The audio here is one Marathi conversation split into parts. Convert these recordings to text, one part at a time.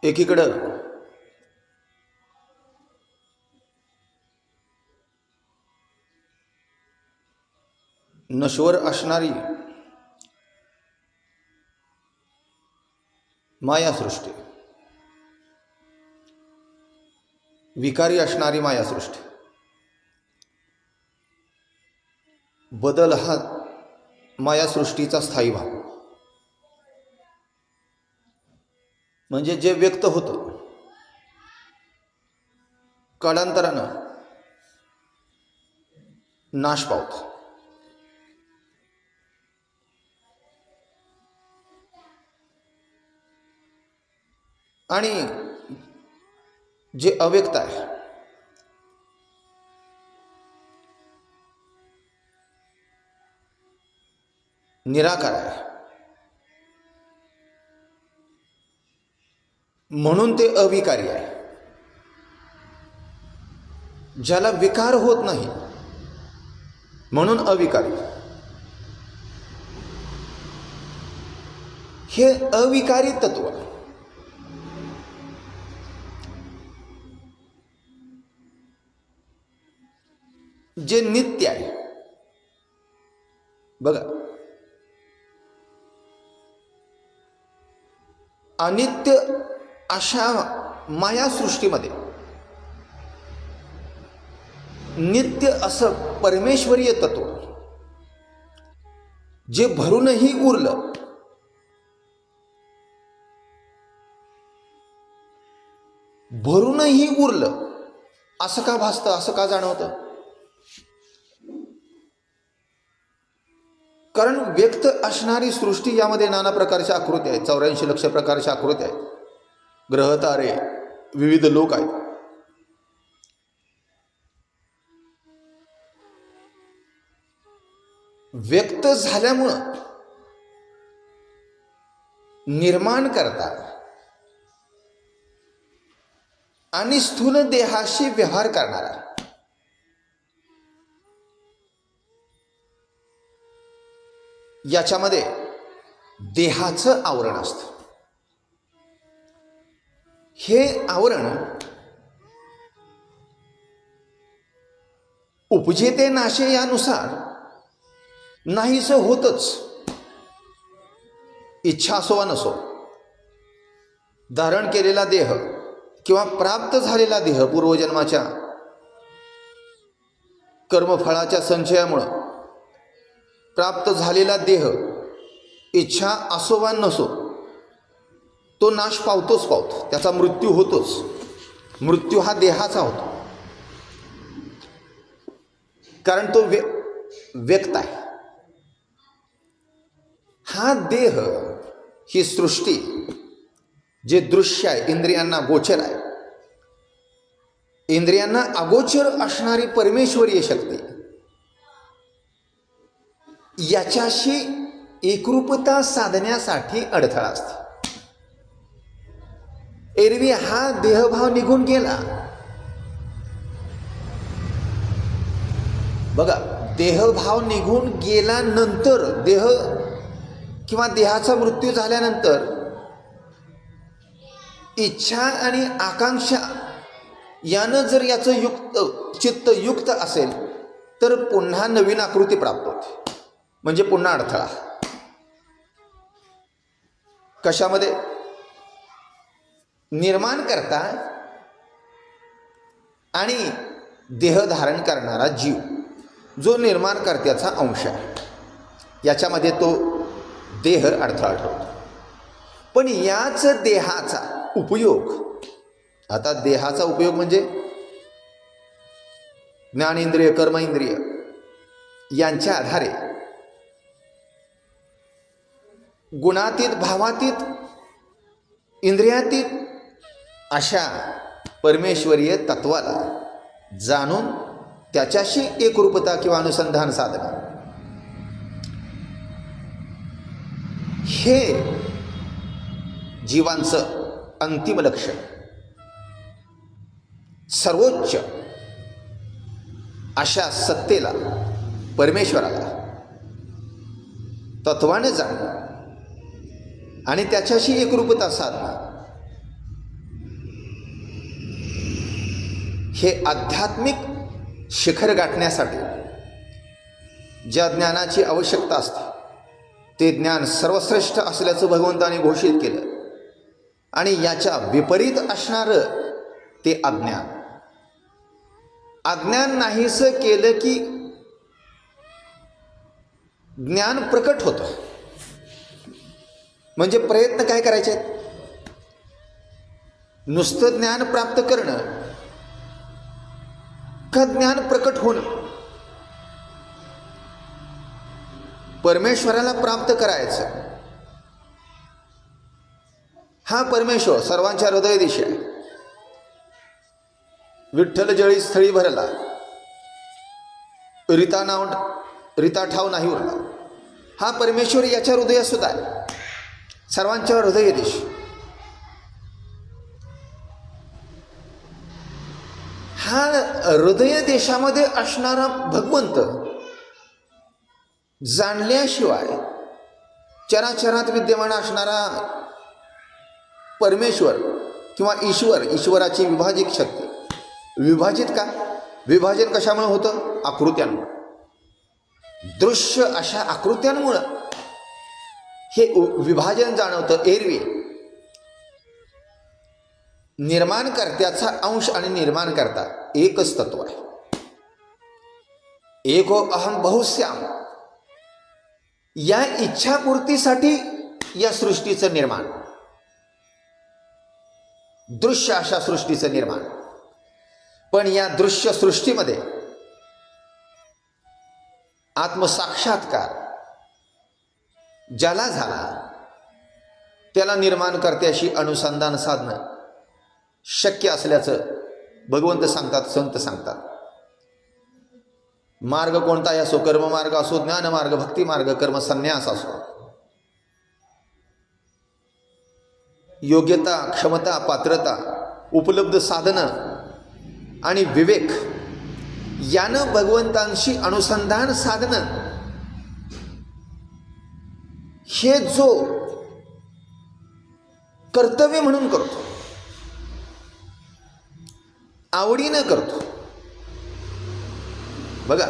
एकीकडं नश्वर असणारी मायासृष्टी, विकारी असणारी मायासृष्टी, बदल हा मायासृष्टीचा स्थायी भाग. म्हणजे जे व्यक्त होतं कालांतरानं नाश पावतं. आणि जे अव्यक्त आहे निराकार आहे, म्हणून ते अविकारी आहे. ज्याला विकार होत नाही म्हणून अविकारी. हे अविकारी तत्व जे नित्य आहे. बघा, अनित्य अशा मायासृष्टीमध्ये नित्य असं परमेश्वरीय तत्व जे भरूनही उरलं, भरूनही उरलं असं का भासतं, असं का जाणवतं? कारण व्यक्त असणारी सृष्टी यामध्ये नाना प्रकारच्या आकृती आहेत. 84 लक्ष प्रकारच्या आकृती आहेत. ग्रह तारे, विविध लोक आहेत. व्यक्त झाल्यामुळं निर्माण करता आणि स्थूल देहाशी व्यवहार करणारा याच्यामध्ये देहाचं आवरण असतं. हे आवरण उपजेते नाशे यानुसार नाहीसं होतच. इच्छा असो वा नसो, धारण केलेला देह किंवा प्राप्त झालेला देह पूर्वजन्माच्या कर्मफळाच्या संचयामुळं प्राप्त झालेला देह, इच्छा असो वा नसो, तो नाश पावतोच पावतो. त्याचा मृत्यू होतोच. मृत्यू हा देहाचा होतो, कारण तो व्यक्त आहे. हा देह, ही सृष्टी जे दृश्य आहे, इंद्रियांना गोचर आहे, इंद्रियांना अगोचर असणारी परमेश्वरीय शक्ती, याच्याशी एकरूपता साधण्यासाठी अडथळा असते. एरवी हा देहभाव निघून गेला. बघा, देहभाव निघून गेल्यानंतर, देह किंवा देहाचा मृत्यू झाल्यानंतर इच्छा आणि आकांक्षा यानं जर याचं चित्त युक्त असेल तर पुन्हा नवीन आकृती प्राप्त होते. म्हणजे पुन्हा अडथळा. कशामध्ये? निर्माण करता आणि देह धारण करणारा जीव जो निर्माणकर्त्याचा अंश आहे, याच्यामध्ये तो देह अडथळा ठरतो. पण याच देहाचा उपयोग, आता देहाचा उपयोग म्हणजे ज्ञानेंद्रिय, कर्मेंद्रिय यांच्या आधारे गुणातीत, भावातीत, इंद्रियातीत अशा परमेश्वरीय तत्वाला जाणून त्याच्याशी एकरूपता किंवा अनुसंधान साधणं, हे जीवांचं अंतिम लक्ष्य, सर्वोच्च अशा सत्तेला, परमेश्वराला तत्वाने जाणणं आणि त्याच्याशी एकरूपता साधणं, हे आध्यात्मिक शिखर गाठण्यासाठी ज्या ज्ञानाची आवश्यकता असते ते ज्ञान सर्वश्रेष्ठ असल्याचं भगवंताने घोषित केलं आणि याच्या विपरीत असणारं ते अज्ञान. अज्ञान नाहीसं केलं की ज्ञान प्रकट होतं. म्हणजे प्रयत्न काय करायचे? नुसतं ज्ञान प्राप्त करणं का ज्ञान प्रकट होणं? परमेश्वराला प्राप्त करायचं. हा परमेश्वर सर्वांच्या हृदयदेशी आहे. विठ्ठल जळी स्थळी भरला, रीता ठाव नाही उरला. हा परमेश्वर याच्या हृदयात सुद्धा आहे, सर्वांच्या हृदयदेशी. हा हृदय देशामध्ये असणारा भगवंत जाणल्याशिवाय चराचरात विद्यमान असणारा परमेश्वर किंवा ईश्वराची विभाजित शक्ती. विभाजित का? विभाजन कशामुळे होतं? आकृत्यांमुळे. दृश्य अशा आकृत्यांमुळं हे विभाजन जाणवतं. एरवी निर्माणकर्त्याचा अंश आणि निर्माणकर्ता एकच तत्व आहे. एको अहम बहुश्याम. या इच्छापूर्तीसाठी या सृष्टीचं निर्माण, दृश्य अशा सृष्टीचं निर्माण. पण या दृश्य सृष्टीमध्ये आत्मसाक्षात्कार ज्याला झाला त्याला निर्माणकर्त्याशी अनुसंधान साधणं शक्य असल्याचं भगवंत सांगतात, संत सांगतात. मार्ग कोणताही असो, कर्ममार्ग असो, ज्ञानमार्ग, भक्तिमार्ग, कर्मसन्यास असो, योग्यता, क्षमता, पात्रता, उपलब्ध साधनं आणि विवेक यानं भगवंतांशी अनुसंधान साधणं हे जो कर्तव्य म्हणून करतो, आवडीनं करतो. बघा,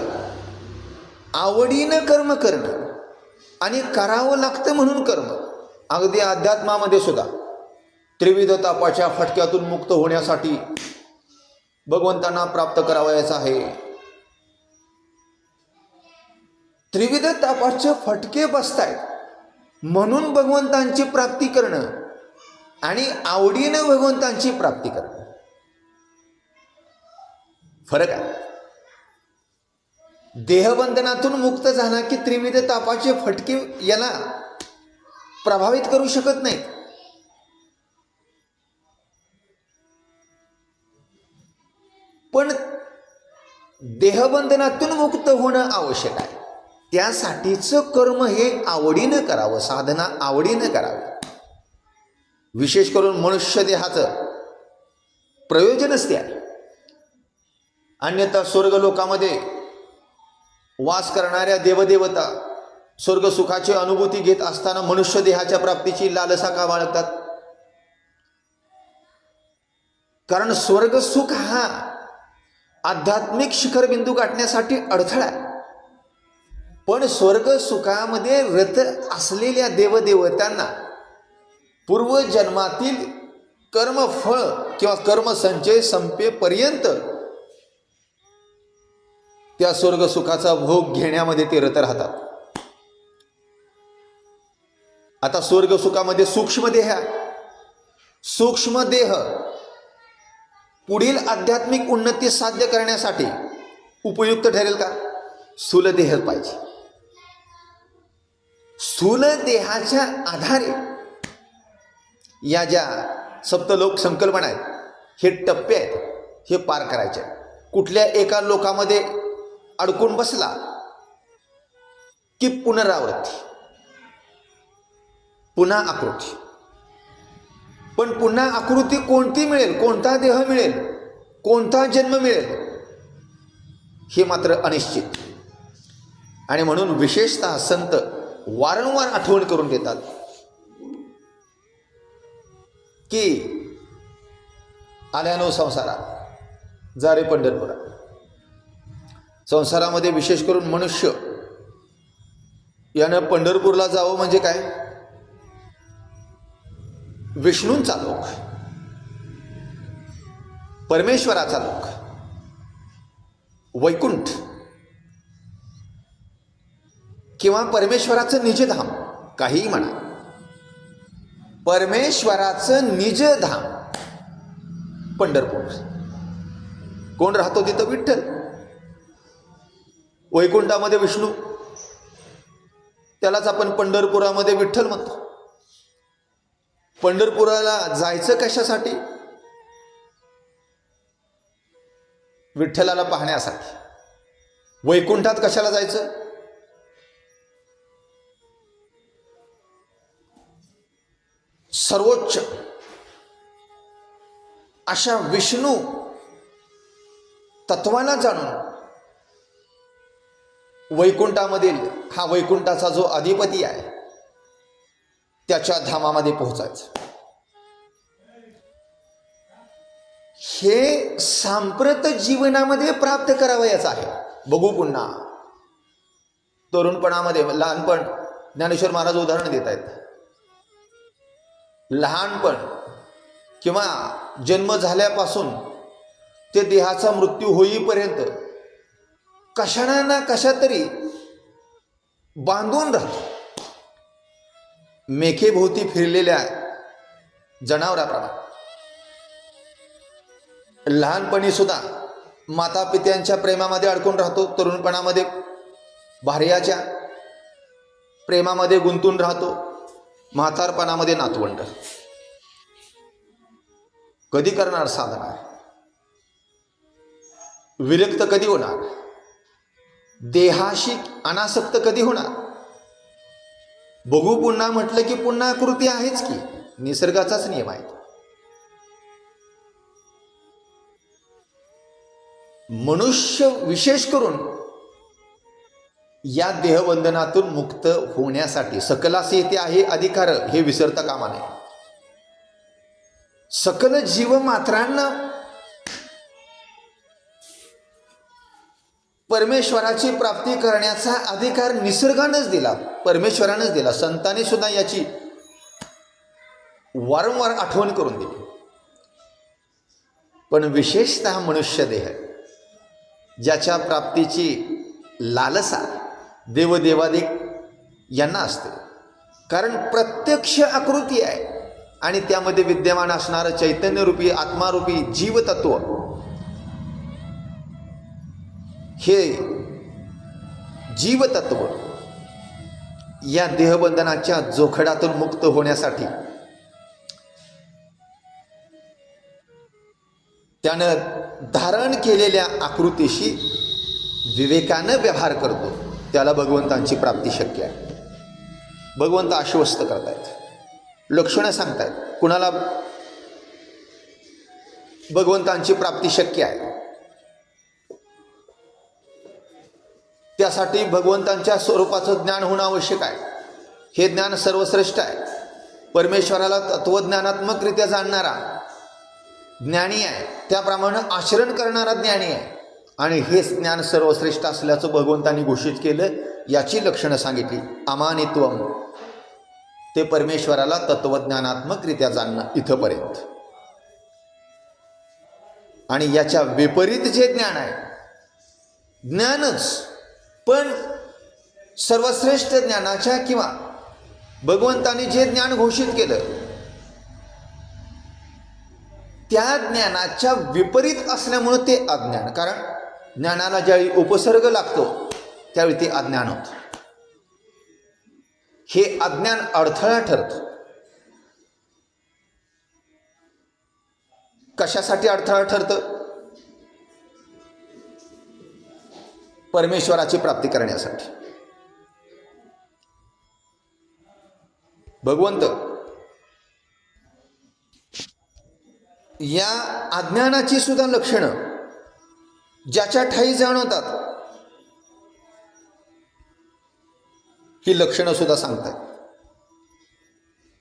आवडीनं कर्म करणं आणि करावं लागतं म्हणून कर्म. अगदी अध्यात्मामध्ये सुद्धा त्रिविध तापाच्या फटक्यातून मुक्त होण्यासाठी भगवंतांना प्राप्त करावयाचं आहे. त्रिविध तापाचे फटके बसतायत म्हणून भगवंतांची प्राप्ती करणं आणि आवडीनं भगवंतांची प्राप्ती करणं फरक आहे. देहबंधनातून मुक्त झाला की त्रिविध तापाचे फटके याला प्रभावित करू शकत नाहीत. पण देहबंधनातून मुक्त होणं आवश्यक आहे. त्यासाठीचं कर्म हे आवडीनं करावं, साधना आवडीनं करावी. विशेष करून मनुष्य देहाचं प्रयोजनच ते आहे. अन्यथा स्वर्गलोकामध्ये वास करणाऱ्या देवदेवता स्वर्गसुखाची अनुभूती घेत असताना मनुष्य देहाच्या प्राप्तीची लालसा का बाळगतात? कारण स्वर्गसुख हा आध्यात्मिक शिखरबिंदू गाठण्यासाठी अडथळा आहे. पण स्वर्गसुखामध्ये रत असलेल्या देवदेवतांना पूर्वजन्मातील कर्मफळ किंवा कर्मसंचय संपेपर्यंत त्या स्वर्गसुखाचा भोग घेण्यामध्ये ते रत राहतात. आता स्वर्गसुखामध्ये सूक्ष्म देह पुढील आध्यात्मिक उन्नती साध्य करण्यासाठी उपयुक्त ठरेल का? स्थूल देह पाहिजे. स्थूल देहाच्या आधारे या ज्या सप्तलोक संकल्पना आहेत, हे टप्पे आहेत, हे पार करायचे आहेत. कुठल्या एका लोकामध्ये अडकून बसला की पुनरावृत्ती, पुन्हा आकृती. पण पुन्हा आकृती कोणती मिळेल, कोणता देह मिळेल, कोणता जन्म मिळेल हे मात्र अनिश्चित. आणि म्हणून विशेषतः संत वारंवार आठवण करून देतात की आल्यानो संसारात जा रे पंढरपुरा. संसारामध्ये विशेष करून मनुष्य यानं पंढरपूरला जावं म्हणजे काय? विष्णूंचा लोक, परमेश्वराचा लोक, वैकुंठ किंवा परमेश्वराचं निजधाम, काहीही म्हणा, परमेश्वराचं निजधाम पंढरपूर. कोण राहतो तिथं? विठ्ठल. वैकुंठामध्ये विष्णू, त्यालाच आपण पंढरपुरामध्ये विठ्ठल म्हणतो. पंढरपुराला जायचं कशासाठी? विठ्ठलाला पाहण्यासाठी. वैकुंठात कशाला जायचं? सर्वोच्च अशा विष्णू तत्वाला जाणून वैकुंठामधील हा वैकुंठाचा जो अधिपती आहे त्याच्या धामामध्ये पोहोचायचं. हे सांप्रत जीवनामध्ये प्राप्त करावयाचं आहे. बघू पुन्हा तरुणपणामध्ये, लहानपण, ज्ञानेश्वर महाराज उदाहरण देत आहेत. लहानपण किंवा जन्म झाल्यापासून ते देहाचा मृत्यू होईपर्यंत कशाना ना कशा तरी बांधून राहतो. मेखेभोवती फिरलेल्या जनावराप्रमाणे लहानपणी सुद्धा माता पित्यांच्या प्रेमामध्ये अडकून राहतो. तरुणपणामध्ये भार्याच्या प्रेमामध्ये गुंतून राहतो. म्हातारपणामध्ये नातवंड. कधी करणार साधना? विरक्त कधी होणार? देहाशी अनासक्त कधी होणार? बघू पुन्हा म्हटलं की पुन्हा कृती आहेच की, निसर्गाचाच नियम आहे. मनुष्य विशेष करून या देहबंधनातून मुक्त होण्यासाठी सकलास येते आहे अधिकार हे विसरता कामा नये. सकल जीवमात्रांना परमेश्वराची प्राप्ती करण्याचा अधिकार निसर्गानंच दिला, परमेश्वरानंच दिला. संतांनी सुद्धा याची वारंवार आठवण करून दिली. पण विशेषतः मनुष्य देह ज्याच्या प्राप्तीची लालसा देवदेवादिक यांना असते. कारण प्रत्यक्ष आकृती आहे आणि त्यामध्ये विद्यमान असणारं चैतन्यरूपी आत्मारूपी जीवतत्व हे जीवतत्व या देहबंधनाच्या जोखडातून मुक्त होण्यासाठी त्यानं धारण केलेल्या आकृतीशी विवेकानं व्यवहार करतो. त्याला भगवंतांची प्राप्ती शक्य आहे. भगवंत आश्वस्त करतायत, लक्षणं सांगतायत कुणाला भगवंतांची प्राप्ती शक्य आहे. त्यासाठी भगवंतांच्या स्वरूपाचं ज्ञान होणं आवश्यक आहे. हे ज्ञान सर्वश्रेष्ठ आहे. परमेश्वराला तत्वज्ञानात्मकरित्या जाणणारा ज्ञानी आहे, त्याप्रमाणे आचरण करणारा ज्ञानी आहे. आणि हेच ज्ञान सर्वश्रेष्ठ असल्याचं भगवंतांनी घोषित केलं. याची लक्षणं सांगितली. अमानित्वम, ते परमेश्वराला तत्वज्ञानात्मकरित्या जाणणं इथंपर्यंत. आणि याच्या विपरीत जे ज्ञान आहे, ज्ञानच पण सर्वश्रेष्ठ ज्ञानाच्या किंवा भगवंतांनी जे ज्ञान घोषित केलं त्या ज्ञानाच्या विपरीत असल्यामुळं ते अज्ञान. कारण ज्ञानाला ज्यावेळी उपसर्ग लागतो त्यावेळी ते अज्ञान होतं. हे अज्ञान अडथळा ठरतं. कशासाठी अडथळा ठरतं? परमेश्वराची प्राप्ती करण्यासाठी. भगवंत या अज्ञानाची सुद्धा लक्षणं ज्याच्या ठायी जाणवतात ही लक्षणं सुद्धा सांगतात.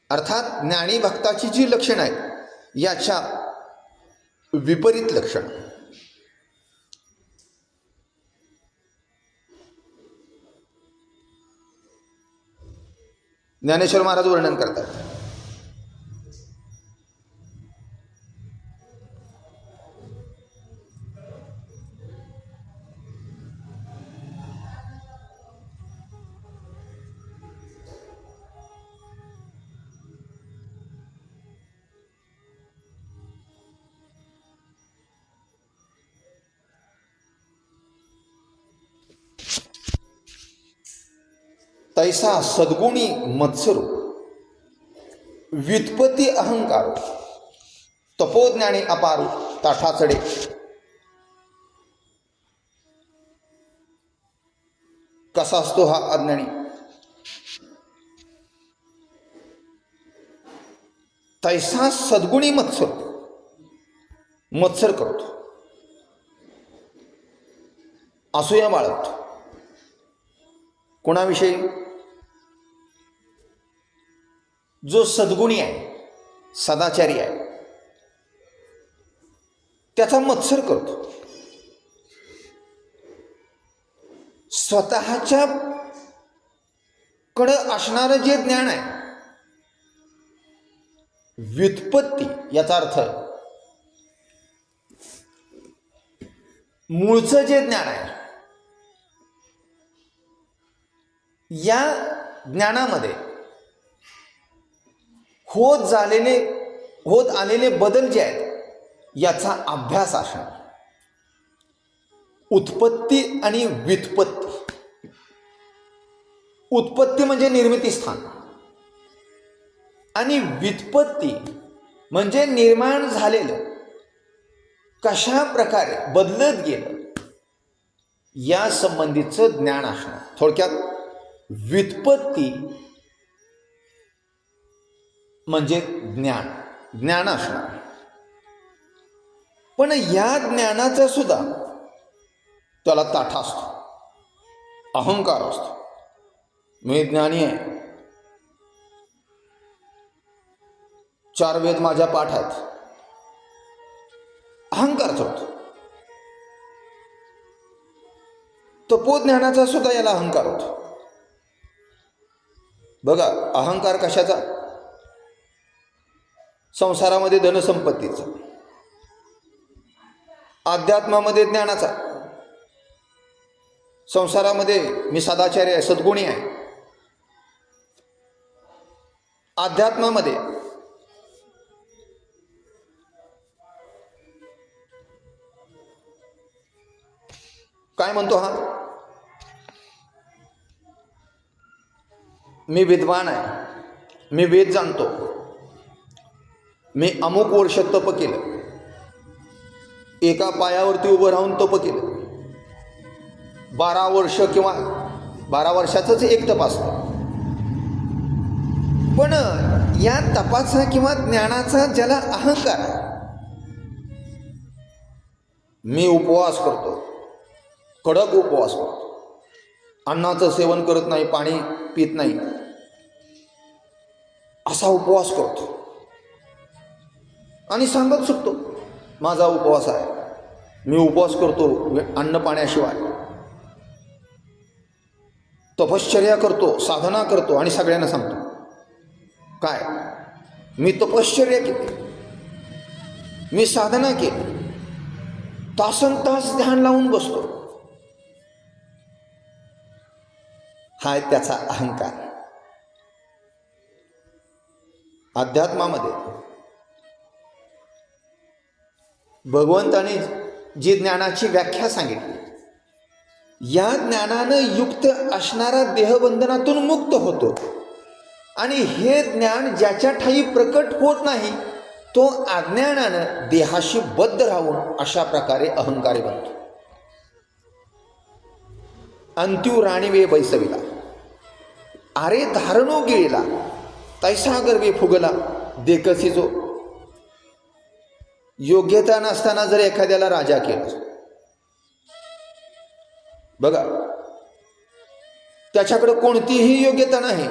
अर्थात ज्ञानी भक्ताची जी लक्षणं आहेत याच्या विपरीत लक्षणं. ज्ञानेश्वर महाराज वर्णन करतात. तैसा सद्गुणी मत्सरू व्युत्पत्ती अहंकारो तपोज्ञानी अपारू ताठाचडे. कसा असतो हा अज्ञानी? तैसा सद्गुणी मत्सर करतो, असूया बाळगतो. कोणाविषयी? जो सद्गुणी आहे, सदाचारी आहे, त्याचा मत्सर करतो. स्वतःच्या कडं असणारं जे ज्ञान आहे, व्युत्पत्ती याचा अर्थ मूळचं जे ज्ञान आहे, या ज्ञानामध्ये होत आलेले बदल जे आहेत याचा अभ्यास असणं. उत्पत्ती आणि व्युत्पत्ती. उत्पत्ती म्हणजे निर्मिती स्थान आणि व्युत्पत्ती म्हणजे निर्माण झालेलं कशा प्रकारे बदलत गेलं या संबंधीचं ज्ञान असणं. थोडक्यात व्युत्पत्ती म्हणजे ज्ञान असणार. पण या ज्ञानाचा सुद्धा त्याला ताठा असतो, अहंकार असतो. मी ज्ञानी आहे, 4 वेद माझ्या पाठ आहेत, अहंकार चढतो. तपोज्ञानाचा सुद्धा याला अहंकार होतो. बघा, अहंकार कशाचा? संसारामध्ये धनसंपत्तीचा, अध्यात्मामध्ये ज्ञानाचा. संसारामध्ये मी सदाचारी आहे, सद्गुणी आहे. अध्यात्मामध्ये काय म्हणतो हा? मी विद्वान आहे, मी वेद जाणतो, मी अमुक वर्ष तप केलं, एका पायावरती उभं राहून तप केलं. 12 वर्ष किंवा 12 वर्षाचंच एक तप असतं. पण या तपाचा किंवा ज्ञानाचा ज्याला अहंकार आहे, मी उपवास करतो, कडक उपवास करतो, अन्नाचं सेवन करत नाही, पाणी पित नाही, असा उपवास करतो आणि सांगत सुटतो माझा उपवास आहे, मी उपवास करतो अन्न पाण्याशिवाय, तपश्चर्या करतो, साधना करतो आणि सगळ्यांना सांगतो काय, मी तपश्चर्या केली, मी साधना केली, तासनतास ध्यान लावून बसतो. हा त्याचा अहंकार. अध्यात्मामध्ये भगवंताने जी ज्ञानाची व्याख्या सांगितली, या ज्ञानानं युक्त असणारा देहबंधनातून मुक्त होतो आणि हे ज्ञान ज्याच्या ठायी प्रकट होत नाही तो अज्ञानानं देहाशी बद्ध राहून अशा प्रकारे अहंकारी बनतो. अंत्यू राणीवे बैसविला, अरे धारणो गिळला, तैसा गर्वे फुगला देखसी जो. योग्यता नसताना जर एखाद्याला राजा केलं, बघा त्याच्याकडे कोणतीही योग्यता नाही,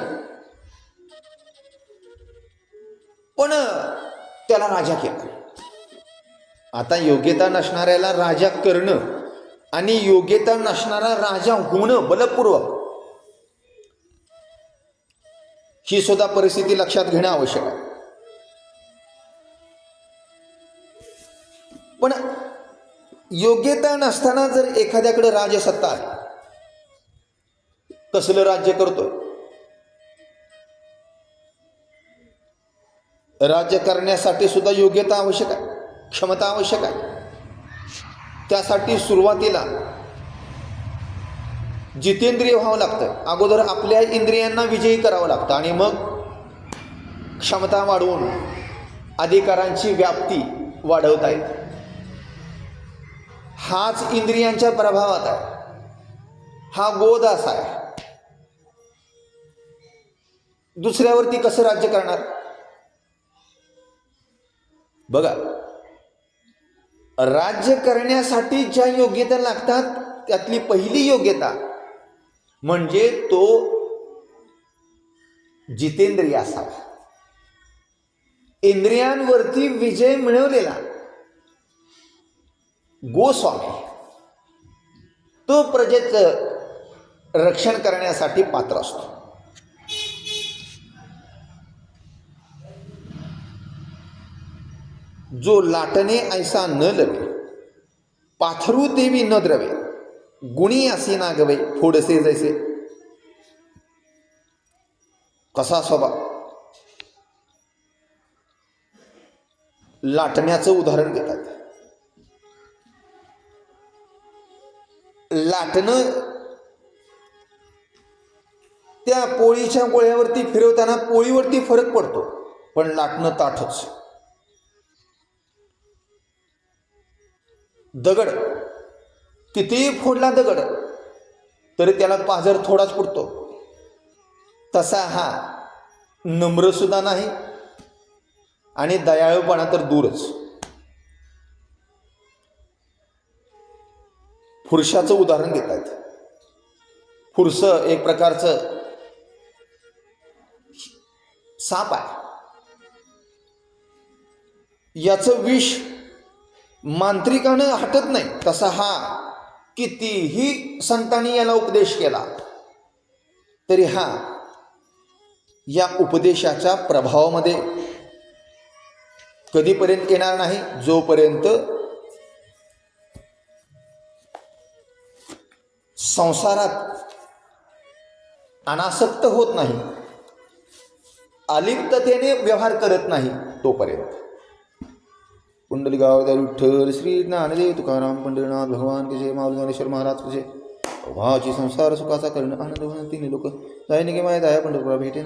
पण त्याला राजा केला. आता योग्यता नसणाऱ्याला राजा करणं आणि योग्यता नसणारा राजा होणं बलपूर्वक, ही सुद्धा परिस्थिती लक्षात घेणं आवश्यक आहे. पण योग्यता नसताना जर एखाद्याकडे राजसत्ता आहे, कसलं राज्य करतोय? राज्य करण्यासाठी सुद्धा योग्यता आवश्यक आहे, क्षमता आवश्यक आहे. त्यासाठी सुरुवातीला जितेंद्रिय व्हावं लागतं. अगोदर आपल्या इंद्रियांना विजयी करावं लागतं आणि मग क्षमता वाढवून अधिकारांची व्याप्ती वाढवता येते. हाच इंद्रियांच्या प्रभावात आहे, हा गोदास आहे. दुसऱ्यावरती कसं राज्य करणार? बघा, राज्य करण्यासाठी ज्या योग्यता लागतात त्यातली पहिली योग्यता म्हणजे तो जितेंद्रिय असावा. इंद्रियांवरती विजय मिळवलेला गोस्वामी तो प्रजेचं रक्षण करण्यासाठी पात्र असतो. जो लाटणे ऐसा न लवे, पाथरू देवी न द्रवे, गुणी असे ना गवे, फोडसे जैसे. कसा स्वभाव? लाटण्याचं उदाहरण देतात. लाटणं त्या पोळीच्या गोळ्यावरती फिरवताना पोळीवरती फरक पडतो, पण लाटणं ताठच. दगड कितीही फोडला दगड तरी त्याला पाझर थोडाच पडतो. तसा हा नम्र सुद्धा नाही आणि दयाळूपणा तर दूरच. फुरशाचं उदाहरण देतात. फुरसं एक प्रकारचं साप आहे. याचं विष मांत्रिकानं हटत नाही. तसा हा कितीही संतांनी याला उपदेश केला तरी हा या उपदेशाच्या प्रभावामध्ये कधीपर्यंत येणार नाही, जोपर्यंत संसारात अनासक्त होत नाही, अलिप्ततेने व्यवहार करत नाही तोपर्यंत. पुंडलिकावतार विठ्ठल श्री ज्ञानदेव तुकाराम पंढरीनाथ भगवान के जय. माऊली ज्ञानेश्वर महाराज के जय. भावाची संसार सुखाचा कर्ण आनंद होऊन तिन्ही लोक जायने की माय दया पंढरपुरा भेटे.